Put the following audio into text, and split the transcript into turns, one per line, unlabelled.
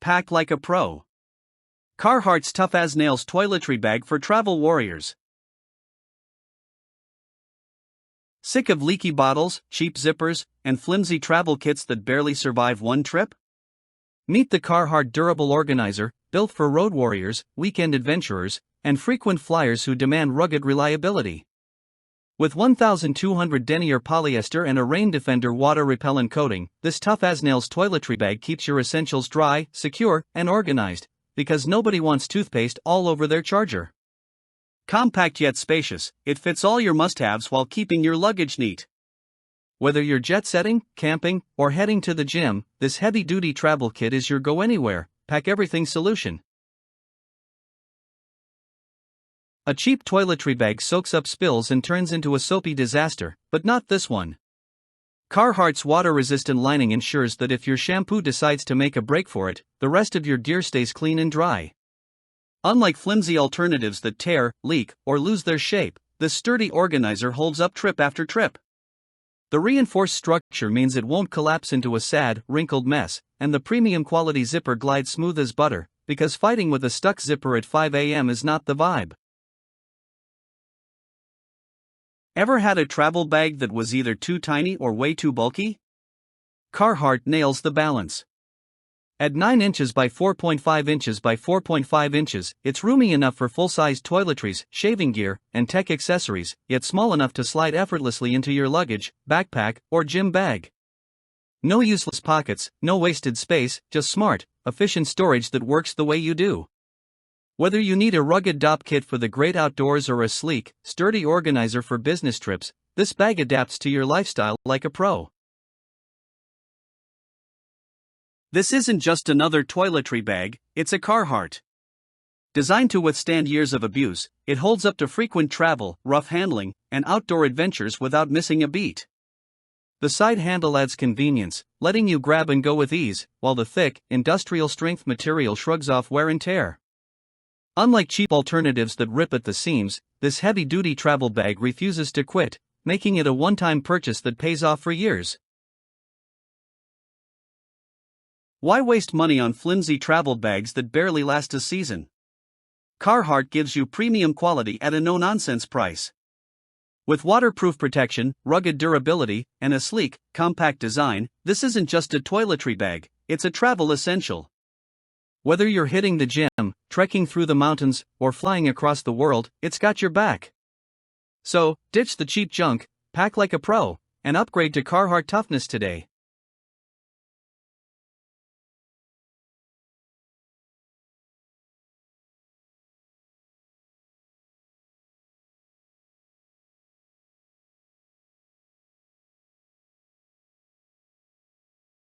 pack like a pro. Carhartt's Tough as Nails Toiletry Bag for Travel Warriors. Sick of leaky bottles, cheap zippers, and flimsy travel kits that barely survive one trip? Meet the Carhartt Durable Organizer, built for road warriors, weekend adventurers, and frequent flyers who demand rugged reliability. With 1,200 denier polyester and a rain defender water-repellent coating, this Tough as Nails toiletry bag keeps your essentials dry, secure, and organized, because nobody wants toothpaste all over their charger. Compact yet spacious, it fits all your must-haves while keeping your luggage neat. Whether you're jet-setting, camping, or heading to the gym, this heavy-duty travel kit is your go-anywhere, pack-everything solution. A cheap toiletry bag soaks up spills and turns into a soapy disaster, but not this one. Carhartt's water-resistant lining ensures that if your shampoo decides to make a break for it, the rest of your gear stays clean and dry. Unlike flimsy alternatives that tear, leak, or lose their shape, this sturdy organizer holds up trip after trip. The reinforced structure means it won't collapse into a sad, wrinkled mess, and the premium quality zipper glides smooth as butter, because fighting with a stuck zipper at 5 a.m. is not the vibe. Ever had a travel bag that was either too tiny or way too bulky? Carhartt nails the balance. At 9 inches by 4.5 inches by 4.5 inches, it's roomy enough for full-sized toiletries, shaving gear, and tech accessories, yet small enough to slide effortlessly into your luggage, backpack, or gym bag. No useless pockets, no wasted space, just smart, efficient storage that works the way you do. Whether you need a rugged Dopp kit for the great outdoors or a sleek, sturdy organizer for business trips, this bag adapts to your lifestyle like a pro. This isn't just another toiletry bag, it's a Carhartt. Designed to withstand years of abuse, it holds up to frequent travel, rough handling, and outdoor adventures without missing a beat. The side handle adds convenience, letting you grab and go with ease, while the thick, industrial-strength material shrugs off wear and tear. Unlike cheap alternatives that rip at the seams, this heavy-duty travel bag refuses to quit, making it a one-time purchase that pays off for years. Why waste money on flimsy travel bags that barely last a season? Carhartt gives you premium quality at a no-nonsense price. With waterproof protection, rugged durability, and a sleek, compact design, this isn't just a toiletry bag, it's a travel essential. Whether you're hitting the gym, trekking through the mountains, or flying across the world, it's got your back. So, ditch the cheap junk, pack like a pro, and upgrade to Carhartt toughness today.